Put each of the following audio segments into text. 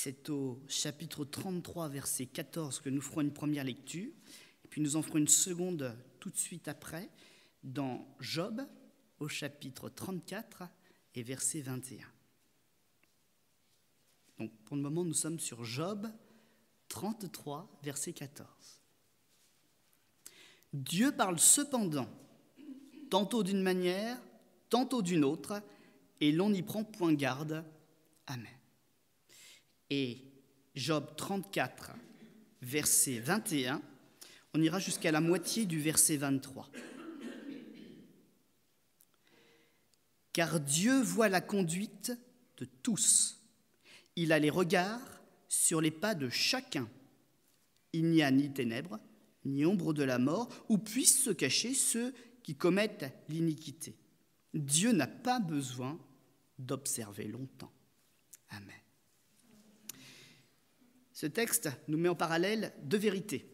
C'est au chapitre 33, verset 14, que nous ferons une première lecture. Et puis nous en ferons une seconde tout de suite après, dans Job, au chapitre 34 et verset 21. Donc pour le moment, nous sommes sur Job 33, verset 14. Dieu parle cependant, tantôt d'une manière, tantôt d'une autre, et l'on n'y prend point garde. Amen. Et Job 34, verset 21, on ira jusqu'à la moitié du verset 23. Car Dieu voit la conduite de tous. Il a les regards sur les pas de chacun. Il n'y a ni ténèbres, ni ombre de la mort, où puissent se cacher ceux qui commettent l'iniquité. Dieu n'a pas besoin d'observer longtemps. Amen. Ce texte nous met en parallèle deux vérités.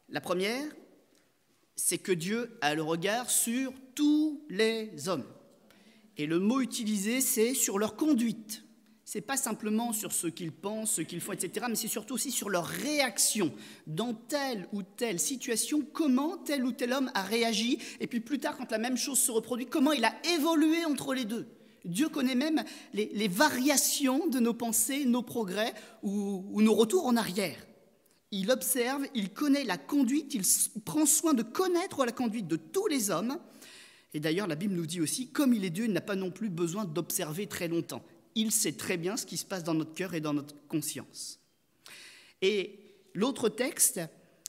La première, c'est que Dieu a le regard sur tous les hommes. Et le mot utilisé, c'est sur leur conduite. Ce n'est pas simplement sur ce qu'ils pensent, ce qu'ils font, etc., mais c'est surtout aussi sur leur réaction dans telle ou telle situation, comment tel ou tel homme a réagi, et puis plus tard, quand la même chose se reproduit, comment il a évolué entre les deux. Dieu connaît même les variations de nos pensées, nos progrès ou nos retours en arrière. Il observe, il connaît la conduite, il prend soin de connaître la conduite de tous les hommes. Et d'ailleurs, la Bible nous dit aussi, comme il est Dieu, il n'a pas non plus besoin d'observer très longtemps. Il sait très bien ce qui se passe dans notre cœur et dans notre conscience. Et l'autre texte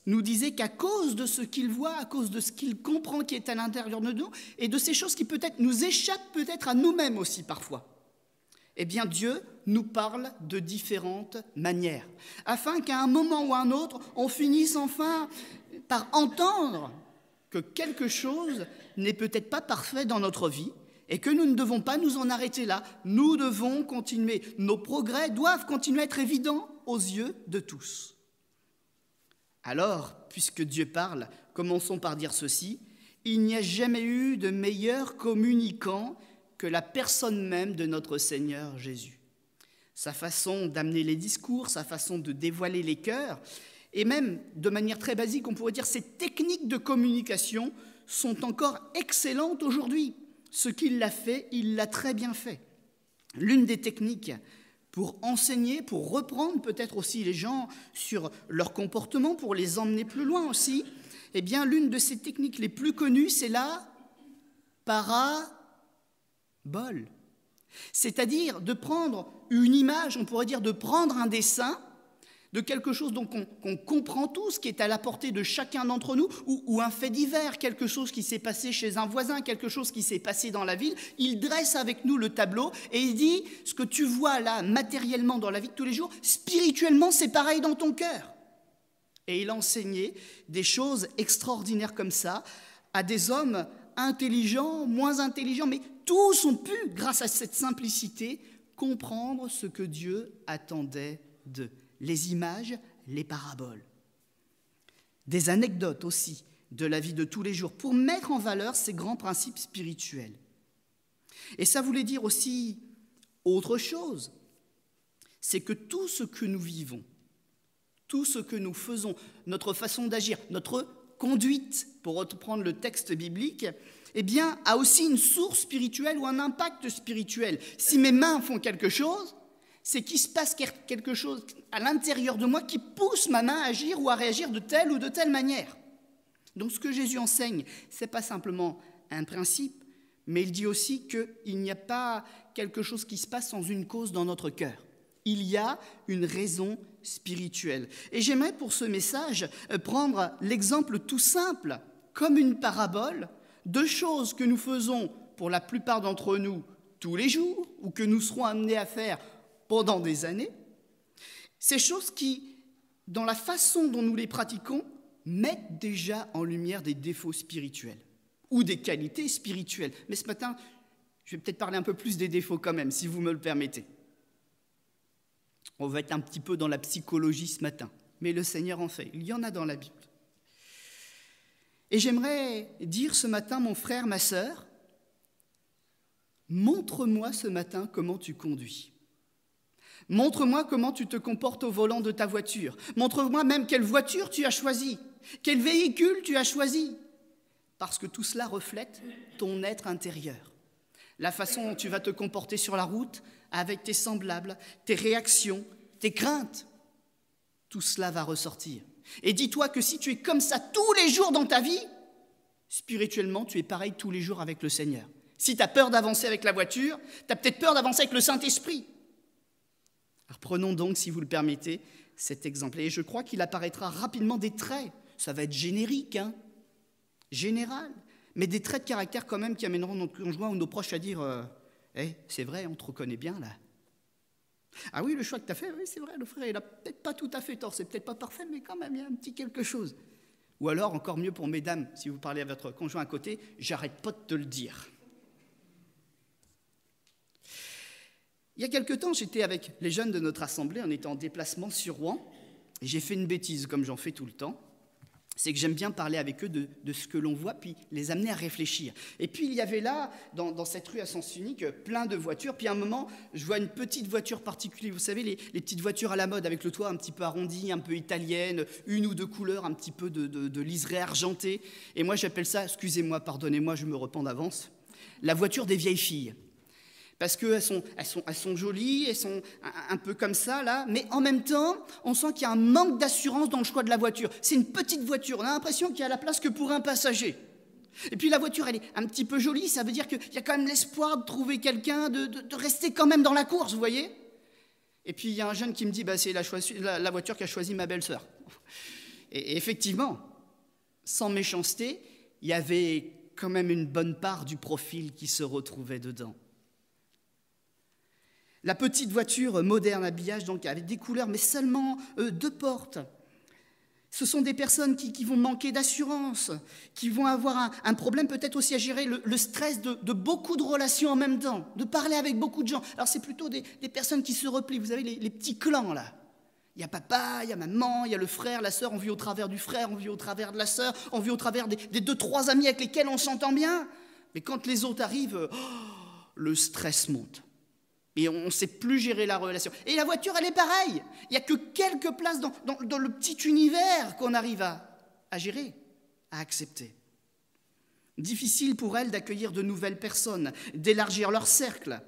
nous disait qu'à cause de ce qu'il voit, à cause de ce qu'il comprend qui est à l'intérieur de nous, et de ces choses qui peut-être nous échappent peut-être à nous-mêmes aussi parfois, eh bien Dieu nous parle de différentes manières, afin qu'à un moment ou à un autre, on finisse enfin par entendre que quelque chose n'est peut-être pas parfait dans notre vie, et que nous ne devons pas nous en arrêter là. Nous devons continuer. Nos progrès doivent continuer à être évidents aux yeux de tous. Alors, puisque Dieu parle, commençons par dire ceci. Il n'y a jamais eu de meilleur communicant que la personne même de notre Seigneur Jésus. Sa façon d'amener les discours, sa façon de dévoiler les cœurs, et même de manière très basique, on pourrait dire ces techniques de communication sont encore excellentes aujourd'hui. Ce qu'il a fait, il l'a très bien fait. L'une des techniques pour enseigner, pour reprendre peut-être aussi les gens sur leur comportement, pour les emmener plus loin aussi, eh bien, l'une de ces techniques les plus connues, c'est la parabole. C'est-à-dire de prendre une image, on pourrait dire de prendre un dessin, de quelque chose qu'on comprend tous, qui est à la portée de chacun d'entre nous, ou un fait divers, quelque chose qui s'est passé chez un voisin, quelque chose qui s'est passé dans la ville. Il dresse avec nous le tableau et il dit, ce que tu vois là matériellement dans la vie de tous les jours, spirituellement c'est pareil dans ton cœur. Et il enseignait des choses extraordinaires comme ça à des hommes intelligents, moins intelligents, mais tous ont pu, grâce à cette simplicité, comprendre ce que Dieu attendait d'eux. Les images, les paraboles. Des anecdotes aussi de la vie de tous les jours pour mettre en valeur ces grands principes spirituels. Et ça voulait dire aussi autre chose, c'est que tout ce que nous vivons, tout ce que nous faisons, notre façon d'agir, notre conduite, pour reprendre le texte biblique, eh bien, a aussi une source spirituelle ou un impact spirituel. Si mes mains font quelque chose, c'est qu'il se passe quelque chose à l'intérieur de moi qui pousse ma main à agir ou à réagir de telle ou de telle manière. Donc ce que Jésus enseigne, ce n'est pas simplement un principe, mais il dit aussi qu'il n'y a pas quelque chose qui se passe sans une cause dans notre cœur. Il y a une raison spirituelle. Et j'aimerais pour ce message prendre l'exemple tout simple, comme une parabole, de choses que nous faisons pour la plupart d'entre nous tous les jours, ou que nous serons amenés à faire pendant des années, ces choses qui, dans la façon dont nous les pratiquons, mettent déjà en lumière des défauts spirituels ou des qualités spirituelles. Mais ce matin, je vais peut-être parler un peu plus des défauts quand même, si vous me le permettez. On va être un petit peu dans la psychologie ce matin, mais le Seigneur en fait. Il y en a dans la Bible. Et j'aimerais dire ce matin, mon frère, ma sœur, montre-moi ce matin comment tu conduis. Montre-moi comment tu te comportes au volant de ta voiture. Montre-moi même quelle voiture tu as choisie, quel véhicule tu as choisi. Parce que tout cela reflète ton être intérieur. La façon dont tu vas te comporter sur la route, avec tes semblables, tes réactions, tes craintes, tout cela va ressortir. Et dis-toi que si tu es comme ça tous les jours dans ta vie, spirituellement, tu es pareil tous les jours avec le Seigneur. Si tu as peur d'avancer avec la voiture, tu as peut-être peur d'avancer avec le Saint-Esprit. Alors prenons donc, si vous le permettez, cet exemple. Et je crois qu'il apparaîtra rapidement des traits. Ça va être générique, général, mais des traits de caractère quand même qui amèneront notre conjoint ou nos proches à dire c'est vrai, on te reconnaît bien là. Ah oui, le choix que tu as fait, oui, c'est vrai, le frère, il n'a peut-être pas tout à fait tort, c'est peut-être pas parfait, mais quand même, il y a un petit quelque chose. Ou alors, encore mieux pour mesdames, si vous parlez à votre conjoint à côté, j'arrête pas de te le dire. Il y a quelque temps, j'étais avec les jeunes de notre assemblée, on était en déplacement sur Rouen, et j'ai fait une bêtise, comme j'en fais tout le temps. C'est que j'aime bien parler avec eux de ce que l'on voit, puis les amener à réfléchir. Et puis il y avait là, dans cette rue à sens unique, plein de voitures. Puis à un moment, je vois une petite voiture particulière. Vous savez, les petites voitures à la mode, avec le toit un petit peu arrondi, un peu italienne, une ou deux couleurs, un petit peu de liseré argenté. Et moi, j'appelle ça, excusez-moi, pardonnez-moi, je me repens d'avance, la voiture des vieilles filles. Parce qu'elles sont jolies, elles sont un peu comme ça, là, mais en même temps, on sent qu'il y a un manque d'assurance dans le choix de la voiture. C'est une petite voiture, on a l'impression qu'il y a la place que pour un passager. Et puis la voiture, elle est un petit peu jolie, ça veut dire qu'il y a quand même l'espoir de trouver quelqu'un, de rester quand même dans la course, vous voyez. Et puis il y a un jeune qui me dit, c'est la voiture qu'a choisi ma belle-sœur. Et effectivement, sans méchanceté, il y avait quand même une bonne part du profil qui se retrouvait dedans. La petite voiture moderne, habillage, donc avec des couleurs, mais seulement 2 portes. Ce sont des personnes qui vont manquer d'assurance, qui vont avoir un problème peut-être aussi à gérer le stress de beaucoup de relations en même temps, de parler avec beaucoup de gens. Alors c'est plutôt des personnes qui se replient, vous savez, les petits clans là. Il y a papa, il y a maman, il y a le frère, la sœur, on vit au travers du frère, on vit au travers de la sœur, on vit au travers des 2-3 amis avec lesquels on s'entend bien. Mais quand les autres arrivent, le stress monte. Et on ne sait plus gérer la relation. Et la voiture, elle est pareille. Il n'y a que quelques places dans le petit univers qu'on arrive à gérer, à accepter. Difficile pour elle d'accueillir de nouvelles personnes, d'élargir leur cercle.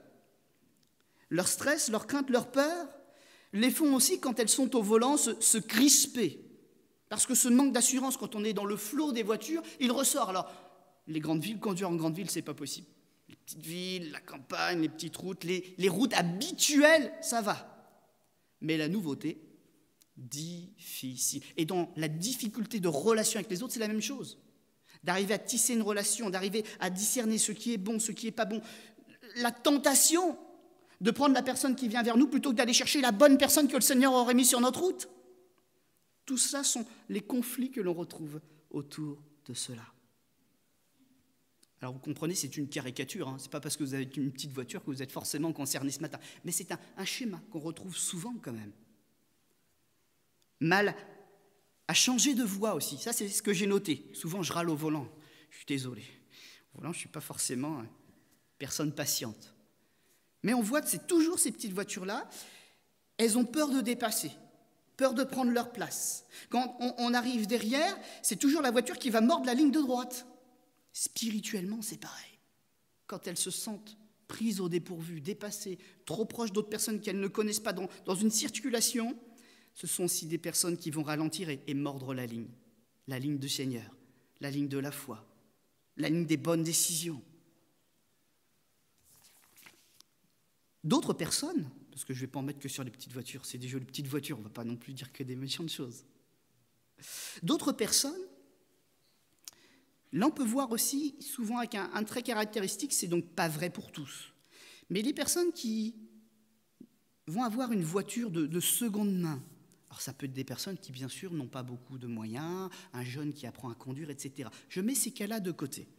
Leur stress, leur crainte, leur peur les font aussi, quand elles sont au volant, se crisper. Parce que ce manque d'assurance, quand on est dans le flot des voitures, il ressort. Alors, les grandes villes, conduire en grande ville, ce n'est pas possible. Les petites villes, la campagne, les petites routes, les routes habituelles, ça va. Mais la nouveauté, difficile. Et dans la difficulté de relation avec les autres, c'est la même chose. D'arriver à tisser une relation, d'arriver à discerner ce qui est bon, ce qui n'est pas bon. La tentation de prendre la personne qui vient vers nous plutôt que d'aller chercher la bonne personne que le Seigneur aurait mis sur notre route. Tout ça sont les conflits que l'on retrouve autour de cela. Alors vous comprenez, c'est une caricature, ce n'est pas parce que vous avez une petite voiture que vous êtes forcément concerné ce matin, mais c'est un schéma qu'on retrouve souvent quand même. Mal à changer de voie aussi, ça c'est ce que j'ai noté. Souvent je râle au volant, je suis désolé. Au volant je ne suis pas forcément personne patiente. Mais on voit que c'est toujours ces petites voitures-là, elles ont peur de dépasser, peur de prendre leur place. Quand on arrive derrière, c'est toujours la voiture qui va mordre la ligne de droite. Spirituellement, c'est pareil. Quand elles se sentent prises au dépourvu, dépassées, trop proches d'autres personnes qu'elles ne connaissent pas dans une circulation, ce sont aussi des personnes qui vont ralentir et mordre la ligne du Seigneur, la ligne de la foi, la ligne des bonnes décisions. D'autres personnes, parce que je ne vais pas en mettre que sur les petites voitures, c'est des jolies petites voitures, on ne va pas non plus dire que des méchantes choses. D'autres personnes, là, on peut voir aussi, souvent avec un trait caractéristique, c'est donc pas vrai pour tous. Mais les personnes qui vont avoir une voiture de seconde main, alors ça peut être des personnes qui, bien sûr, n'ont pas beaucoup de moyens, un jeune qui apprend à conduire, etc. Je mets ces cas-là de côté.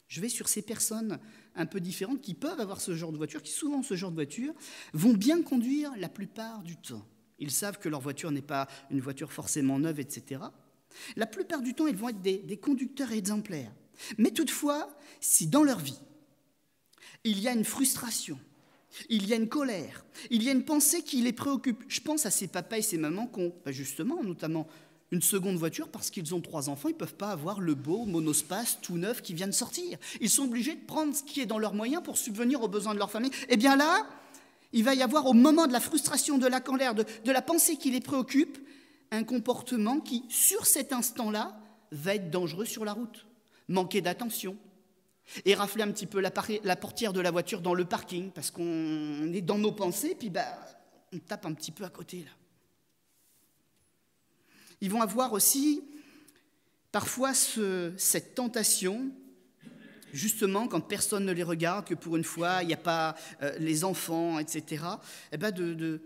Je vais sur ces personnes un peu différentes qui peuvent avoir ce genre de voiture, qui souvent, ce genre de voiture, vont bien conduire la plupart du temps. Ils savent que leur voiture n'est pas une voiture forcément neuve, etc. La plupart du temps, ils vont être des conducteurs exemplaires. Mais toutefois, si dans leur vie, il y a une frustration, il y a une colère, il y a une pensée qui les préoccupe. Je pense à ces papas et ces mamans qui ont, justement, notamment une seconde voiture parce qu'ils ont 3 enfants, ils ne peuvent pas avoir le beau monospace tout neuf qui vient de sortir. Ils sont obligés de prendre ce qui est dans leurs moyens pour subvenir aux besoins de leur famille. Eh bien là, il va y avoir au moment de la frustration, de la colère, de la pensée qui les préoccupe, un comportement qui, sur cet instant-là, va être dangereux sur la route. Manquer d'attention et rafler un petit peu la portière de la voiture dans le parking parce qu'on est dans nos pensées, puis on tape un petit peu à côté là. Ils vont avoir aussi parfois cette tentation, justement quand personne ne les regarde, que pour une fois il n'y a pas les enfants, etc., de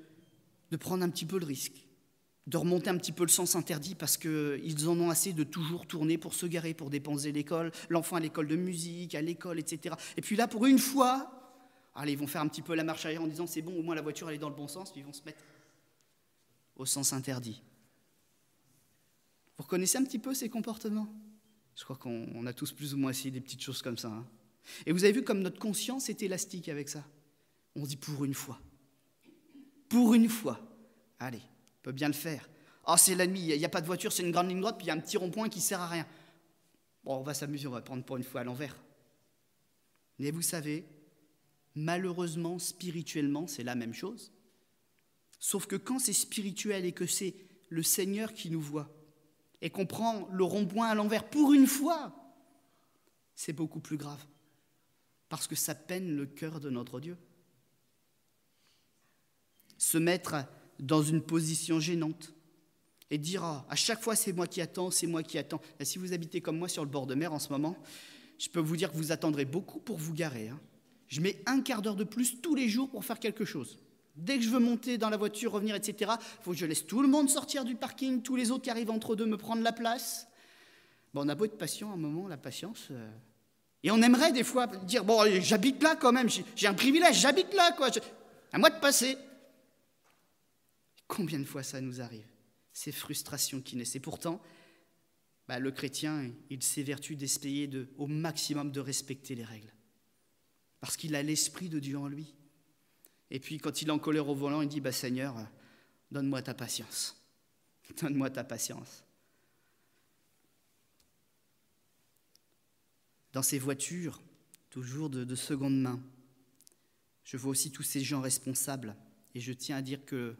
prendre un petit peu le risque, de remonter un petit peu le sens interdit parce qu'ils en ont assez de toujours tourner pour se garer, pour dépenser l'école, l'enfant à l'école de musique, à l'école, etc. Et puis là, pour une fois, allez, ils vont faire un petit peu la marche arrière en disant c'est bon, au moins la voiture elle est dans le bon sens, puis ils vont se mettre au sens interdit. Vous reconnaissez un petit peu ces comportements? Je crois qu'on a tous plus ou moins essayé des petites choses comme ça. Hein. Et vous avez vu comme notre conscience est élastique avec ça. On se dit pour une fois. Pour une fois. Allez, on peut bien le faire. Oh, c'est la nuit, il n'y a pas de voiture, c'est une grande ligne droite, puis il y a un petit rond-point qui ne sert à rien. Bon, on va s'amuser, on va prendre pour une fois à l'envers. Mais vous savez, malheureusement, spirituellement, c'est la même chose. Sauf que quand c'est spirituel et que c'est le Seigneur qui nous voit, et qu'on prend le rond-point à l'envers pour une fois, c'est beaucoup plus grave. Parce que ça peine le cœur de notre Dieu. Se mettre dans une position gênante et dire à chaque fois c'est moi qui attends, c'est moi qui attends. Et si vous habitez comme moi sur le bord de mer en ce moment, je peux vous dire que vous attendrez beaucoup pour vous garer. Hein. Je mets 1/4 d'heure de plus tous les jours pour faire quelque chose. Dès que je veux monter dans la voiture, revenir, etc., il faut que je laisse tout le monde sortir du parking, tous les autres qui arrivent entre deux me prendre la place. Bon, on a beau être patient à un moment, la patience. Et on aimerait des fois dire, bon, j'habite là quand même, j'ai un privilège, j'habite là, quoi. À moi de passer. Combien de fois ça nous arrive? Ces frustrations qui naissent. Et pourtant, le chrétien, il s'évertue d'essayer au maximum de respecter les règles. Parce qu'il a l'Esprit de Dieu en lui. Et puis, quand il est en colère au volant, il dit, Seigneur, donne-moi ta patience. Donne-moi ta patience. Dans ces voitures, toujours de seconde main, je vois aussi tous ces gens responsables. Et je tiens à dire que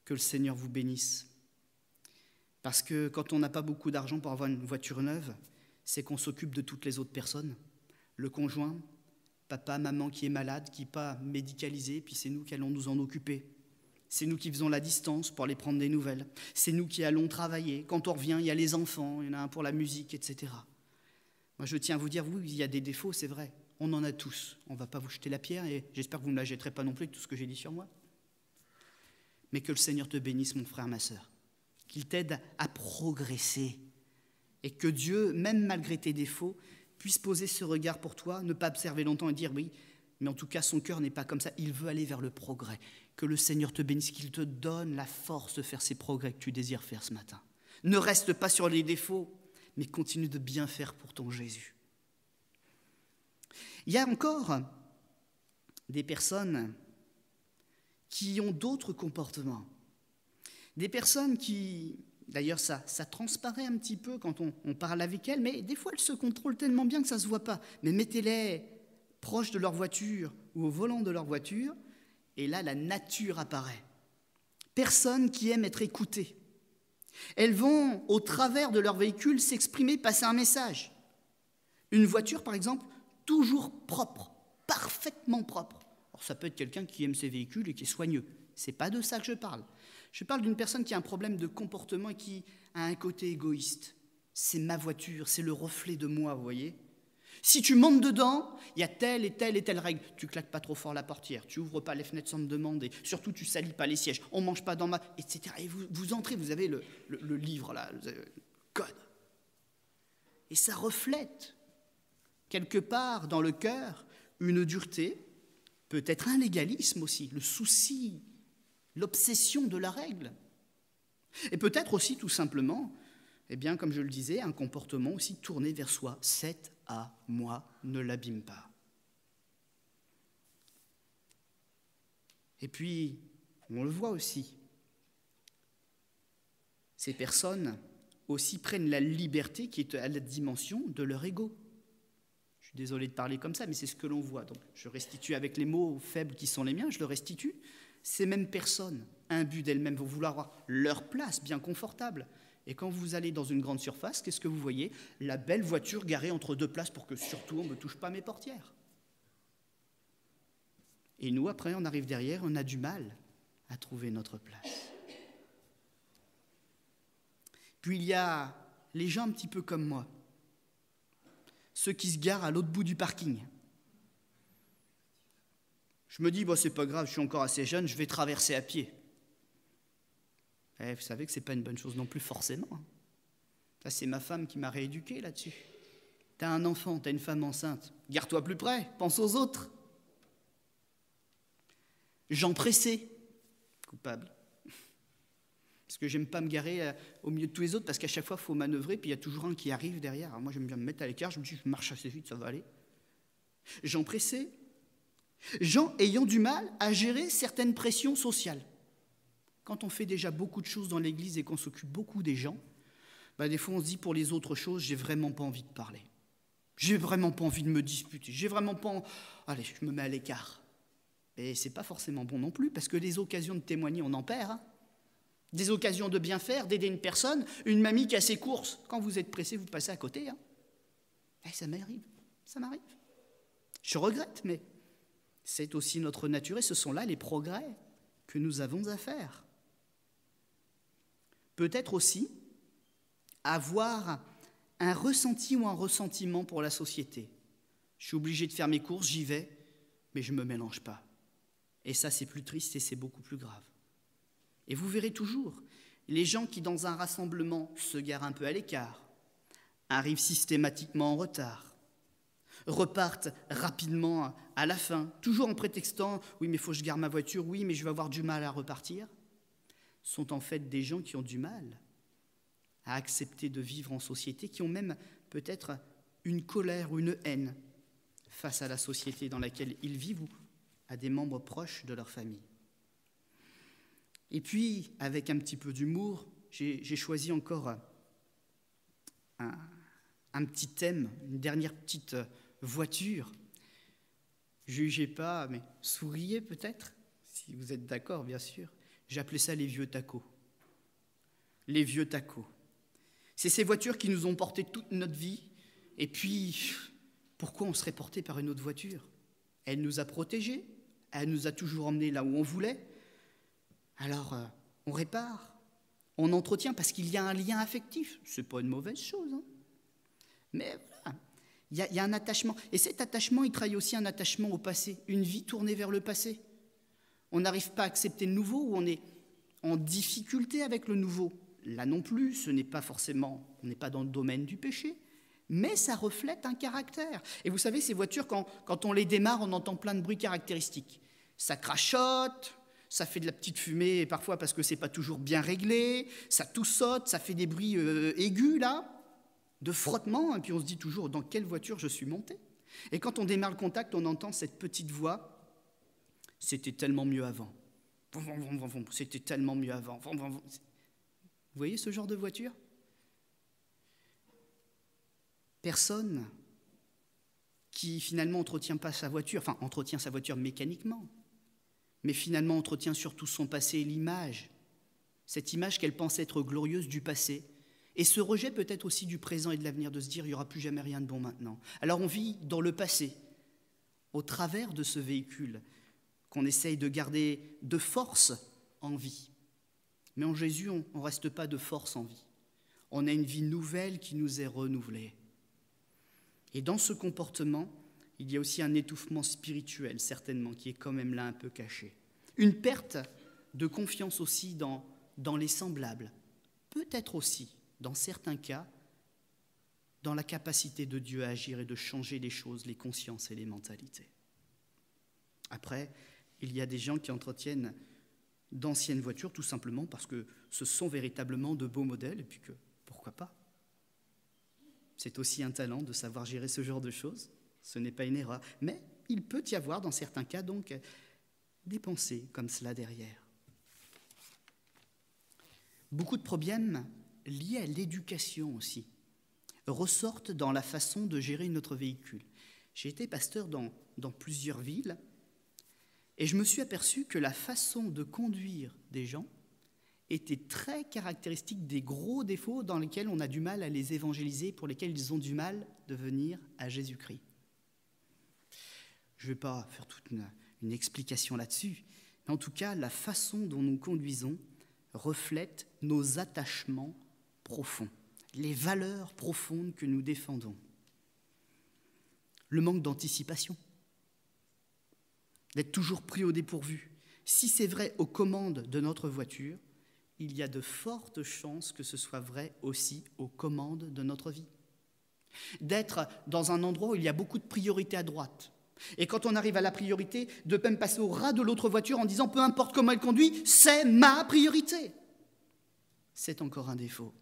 le Seigneur vous bénisse. Parce que quand on n'a pas beaucoup d'argent pour avoir une voiture neuve, c'est qu'on s'occupe de toutes les autres personnes. Le conjoint, papa, maman qui est malade, qui n'est pas médicalisé, puis c'est nous qui allons nous en occuper. C'est nous qui faisons la distance pour aller prendre des nouvelles. C'est nous qui allons travailler. Quand on revient, il y a les enfants, il y en a un pour la musique, etc. Moi, je tiens à vous dire, oui, il y a des défauts, c'est vrai. On en a tous. On ne va pas vous jeter la pierre et j'espère que vous ne la jetterez pas non plus avec tout ce que j'ai dit sur moi. Mais que le Seigneur te bénisse, mon frère, ma sœur. Qu'il t'aide à progresser. Et que Dieu, même malgré tes défauts, puisse poser ce regard pour toi, ne pas observer longtemps et dire oui, mais en tout cas son cœur n'est pas comme ça, il veut aller vers le progrès. Que le Seigneur te bénisse, qu'il te donne la force de faire ces progrès que tu désires faire ce matin. Ne reste pas sur les défauts, mais continue de bien faire pour ton Jésus. Il y a encore des personnes qui ont d'autres comportements. Des personnes qui, d'ailleurs ça transparaît un petit peu quand on parle avec elles, mais des fois elles se contrôlent tellement bien que ça ne se voit pas. Mais mettez-les proches de leur voiture ou au volant de leur voiture, et là la nature apparaît. Personnes qui aiment être écoutées. Elles vont, au travers de leur véhicule, s'exprimer, passer un message. Une voiture, par exemple, toujours propre, parfaitement propre. Alors, ça peut être quelqu'un qui aime ses véhicules et qui est soigneux. Ce n'est pas de ça que je parle. Je parle d'une personne qui a un problème de comportement et qui a un côté égoïste. C'est ma voiture, c'est le reflet de moi, vous voyez. Si tu montes dedans, il y a telle et telle et telle règle. Tu claques pas trop fort la portière, tu ouvres pas les fenêtres sans me demander, surtout tu salis pas les sièges, on mange pas dans ma... etc. Et vous entrez, vous avez le livre là, le code. Et ça reflète quelque part dans le cœur une dureté, peut-être un légalisme aussi, le souci, l'obsession de la règle. Et peut-être aussi tout simplement, eh bien, comme je le disais, un comportement aussi tourné vers soi. C'est à moi, ne l'abîme pas. Et puis, on le voit aussi, ces personnes aussi prennent la liberté qui est à la dimension de leur ego. Je suis désolé de parler comme ça, mais c'est ce que l'on voit. Donc, je restitue avec les mots faibles qui sont les miens, je le restitue. Ces mêmes personnes, imbues d'elles-mêmes, vont vouloir avoir leur place bien confortable. Et quand vous allez dans une grande surface, qu'est-ce que vous voyez? La belle voiture garée entre deux places pour que surtout on ne me touche pas mes portières. Et nous, après, on arrive derrière, on a du mal à trouver notre place. Puis il y a les gens un petit peu comme moi, ceux qui se garent à l'autre bout du parking. Je me dis, bon, c'est pas grave, je suis encore assez jeune, je vais traverser à pied. Vous savez que c'est pas une bonne chose non plus, forcément. Ça, c'est ma femme qui m'a rééduqué là-dessus. T'as un enfant, t'as une femme enceinte, gare-toi plus près, pense aux autres. Gens pressés, coupable. Parce que j'aime pas me garer au milieu de tous les autres, parce qu'à chaque fois, il faut manœuvrer, puis il y a toujours un qui arrive derrière. Alors moi, j'aime bien me mettre à l'écart, je me dis, je marche assez vite, ça va aller. Gens pressés, gens ayant du mal à gérer certaines pressions sociales. Quand on fait déjà beaucoup de choses dans l'Église et qu'on s'occupe beaucoup des gens, des fois on se dit, pour les autres choses, j'ai vraiment pas envie de parler. J'ai vraiment pas envie de me disputer. J'ai vraiment pas... Allez, je me mets à l'écart. Et c'est pas forcément bon non plus, parce que les occasions de témoigner, on en perd. Des occasions de bien faire, d'aider une personne, une mamie qui a ses courses. Quand vous êtes pressé, vous passez à côté. Ça m'arrive, ça m'arrive. Je regrette, mais c'est aussi notre nature et ce sont là les progrès que nous avons à faire. Peut-être aussi avoir un ressenti ou un ressentiment pour la société. Je suis obligé de faire mes courses, j'y vais, mais je ne me mélange pas. Et ça, c'est plus triste et c'est beaucoup plus grave. Et vous verrez toujours, les gens qui, dans un rassemblement, se garent un peu à l'écart, arrivent systématiquement en retard, repartent rapidement à la fin, toujours en prétextant « oui, mais il faut que je gare ma voiture, oui, mais je vais avoir du mal à repartir », sont en fait des gens qui ont du mal à accepter de vivre en société, qui ont même peut-être une colère ou une haine face à la société dans laquelle ils vivent ou à des membres proches de leur famille. Et puis, avec un petit peu d'humour, j'ai choisi encore un petit thème, une dernière petite voiture. Jugez pas, mais souriez peut-être, si vous êtes d'accord, bien sûr. J'appelais ça les vieux tacos. Les vieux tacos. C'est ces voitures qui nous ont porté toute notre vie. Et puis, pourquoi on serait porté par une autre voiture? Elle nous a protégés, elle nous a toujours emmenés là où on voulait. Alors, on répare, on entretient parce qu'il y a un lien affectif. Ce n'est pas une mauvaise chose. Mais voilà, il y a un attachement. Et cet attachement, il trahit aussi un attachement au passé, une vie tournée vers le passé. On n'arrive pas à accepter le nouveau ou on est en difficulté avec le nouveau. Là non plus, ce n'est pas forcément, on n'est pas dans le domaine du péché, mais ça reflète un caractère. Et vous savez, ces voitures, quand on les démarre, on entend plein de bruits caractéristiques. Ça crachote, ça fait de la petite fumée, parfois parce que ce n'est pas toujours bien réglé, ça tout saute, ça fait des bruits aigus, là, de frottement, et puis on se dit toujours dans quelle voiture je suis monté. Et quand on démarre le contact, on entend cette petite voix, c'était tellement mieux avant. C'était tellement mieux avant. Vous voyez ce genre de voiture? Personne qui finalement entretient pas sa voiture, enfin entretient sa voiture mécaniquement, mais finalement entretient surtout son passé et l'image, cette image qu'elle pense être glorieuse du passé, et ce rejet peut-être aussi du présent et de l'avenir, de se dire il n'y aura plus jamais rien de bon maintenant. Alors on vit dans le passé, au travers de ce véhicule qu'on essaye de garder de force en vie. Mais en Jésus, on ne reste pas de force en vie. On a une vie nouvelle qui nous est renouvelée. Et dans ce comportement, il y a aussi un étouffement spirituel, certainement, qui est quand même là un peu caché. Une perte de confiance aussi dans les semblables. Peut-être aussi, dans certains cas, dans la capacité de Dieu à agir et de changer les choses, les consciences et les mentalités. Après, il y a des gens qui entretiennent d'anciennes voitures, tout simplement parce que ce sont véritablement de beaux modèles, et puis que, pourquoi pas? C'est aussi un talent de savoir gérer ce genre de choses, ce n'est pas une erreur. Mais il peut y avoir, dans certains cas, donc, des pensées comme cela derrière. Beaucoup de problèmes liés à l'éducation aussi ressortent dans la façon de gérer notre véhicule. J'ai été pasteur dans plusieurs villes et je me suis aperçu que la façon de conduire des gens était très caractéristique des gros défauts dans lesquels on a du mal à les évangéliser, pour lesquels ils ont du mal de venir à Jésus-Christ. Je ne vais pas faire toute une explication là-dessus, mais en tout cas, la façon dont nous conduisons reflète nos attachements profonds, les valeurs profondes que nous défendons. Le manque d'anticipation, d'être toujours pris au dépourvu. Si c'est vrai aux commandes de notre voiture, il y a de fortes chances que ce soit vrai aussi aux commandes de notre vie. D'être dans un endroit où il y a beaucoup de priorités à droite. Et quand on arrive à la priorité, de même passer au ras de l'autre voiture en disant « peu importe comment elle conduit, c'est ma priorité ». C'est encore un défaut.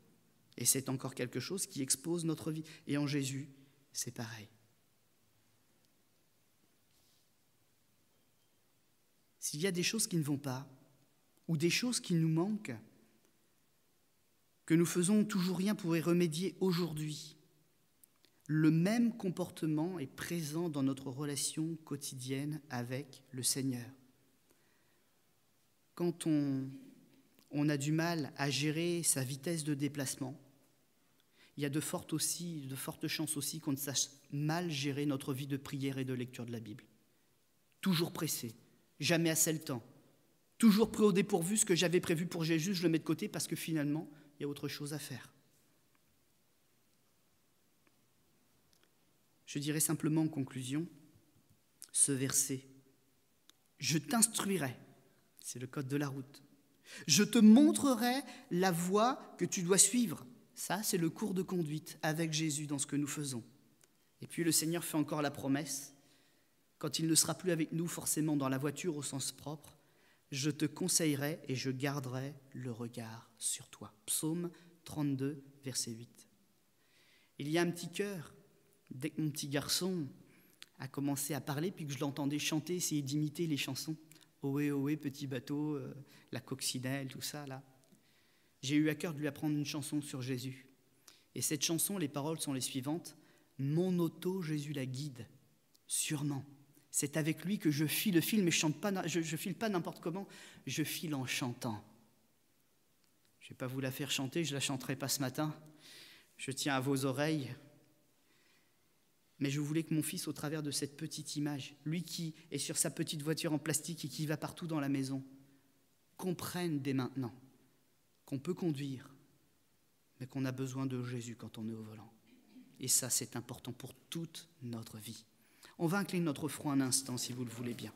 Et c'est encore quelque chose qui expose notre vie. Et en Jésus, c'est pareil. S'il y a des choses qui ne vont pas, ou des choses qui nous manquent, que nous faisons toujours rien pour y remédier aujourd'hui, le même comportement est présent dans notre relation quotidienne avec le Seigneur. Quand on a du mal à gérer sa vitesse de déplacement, il y a de fortes chances aussi qu'on ne sache mal gérer notre vie de prière et de lecture de la Bible. Toujours pressé, jamais assez le temps, toujours pris au dépourvu, ce que j'avais prévu pour Jésus, je le mets de côté parce que finalement, il y a autre chose à faire. Je dirais simplement en conclusion, ce verset, « Je t'instruirai », c'est le code de la route, « Je te montrerai la voie que tu dois suivre ». Ça, c'est le cours de conduite avec Jésus dans ce que nous faisons. Et puis le Seigneur fait encore la promesse, quand il ne sera plus avec nous forcément dans la voiture au sens propre, « Je te conseillerai et je garderai le regard sur toi ». Psaume 32, verset 8. Il y a un petit chœur. Dès que mon petit garçon a commencé à parler, puis que je l'entendais chanter, essayer d'imiter les chansons, « Ohé, ohé, petit bateau », la coccinelle, tout ça, là, j'ai eu à cœur de lui apprendre une chanson sur Jésus. Et cette chanson, les paroles sont les suivantes. « Mon auto, Jésus la guide, sûrement. C'est avec lui que je file le fil, mais je file pas n'importe comment, je file en chantant. » Je ne vais pas vous la faire chanter, je ne la chanterai pas ce matin. Je tiens à vos oreilles. Mais je voulais que mon fils, au travers de cette petite image, lui qui est sur sa petite voiture en plastique et qui va partout dans la maison, comprenne dès maintenant qu'on peut conduire, mais qu'on a besoin de Jésus quand on est au volant. Et ça, c'est important pour toute notre vie. On va incliner notre front un instant, si vous le voulez bien.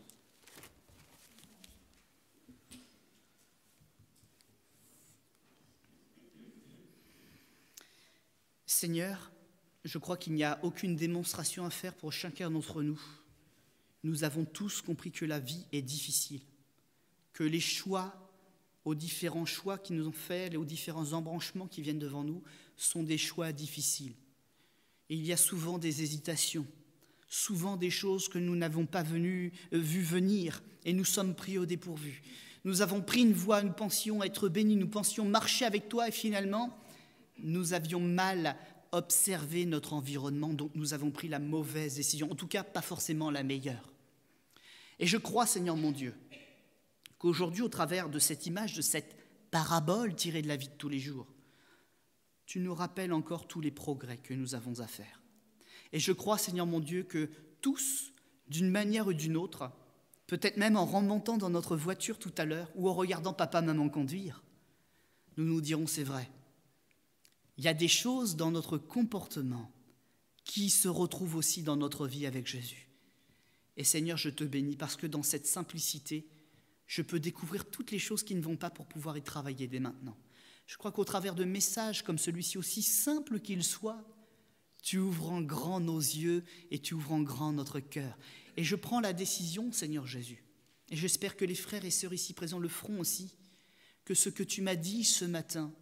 Seigneur, je crois qu'il n'y a aucune démonstration à faire pour chacun d'entre nous. Nous avons tous compris que la vie est difficile, que les choix, aux différents choix qui nous ont faits, aux différents embranchements qui viennent devant nous, sont des choix difficiles. Et il y a souvent des hésitations, souvent des choses que nous n'avons pas vu venir et nous sommes pris au dépourvu. Nous avons pris une voie, nous pensions être bénis, nous pensions marcher avec toi et finalement, nous avions mal observé notre environnement, donc nous avons pris la mauvaise décision, en tout cas pas forcément la meilleure. Et je crois, Seigneur mon Dieu, qu'aujourd'hui, au travers de cette image, de cette parabole tirée de la vie de tous les jours, tu nous rappelles encore tous les progrès que nous avons à faire. Et je crois, Seigneur mon Dieu, que tous, d'une manière ou d'une autre, peut-être même en remontant dans notre voiture tout à l'heure ou en regardant papa, maman conduire, nous nous dirons c'est vrai. Il y a des choses dans notre comportement qui se retrouvent aussi dans notre vie avec Jésus. Et Seigneur, je te bénis parce que dans cette simplicité, je peux découvrir toutes les choses qui ne vont pas pour pouvoir y travailler dès maintenant. Je crois qu'au travers de messages comme celui-ci, aussi simple qu'il soit, tu ouvres en grand nos yeux et tu ouvres en grand notre cœur. Et je prends la décision, Seigneur Jésus, et j'espère que les frères et sœurs ici présents le feront aussi, que ce que tu m'as dit ce matin,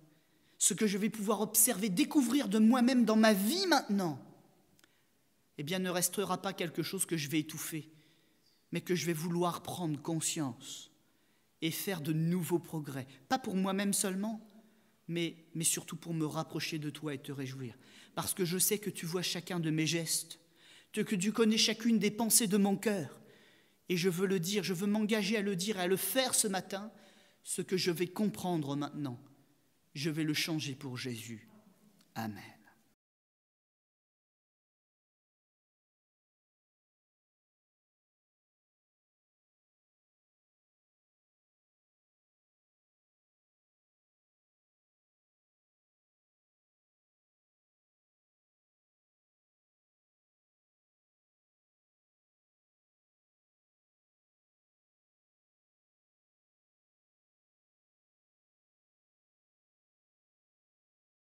ce que je vais pouvoir observer, découvrir de moi-même dans ma vie maintenant, eh bien ne restera pas quelque chose que je vais étouffer, mais que je vais vouloir prendre conscience et faire de nouveaux progrès. Pas pour moi-même seulement, mais surtout pour me rapprocher de toi et te réjouir. Parce que je sais que tu vois chacun de mes gestes, que tu connais chacune des pensées de mon cœur. Et je veux le dire, je veux m'engager à le dire et à le faire ce matin. Ce que je vais comprendre maintenant, je vais le changer pour Jésus. Amen.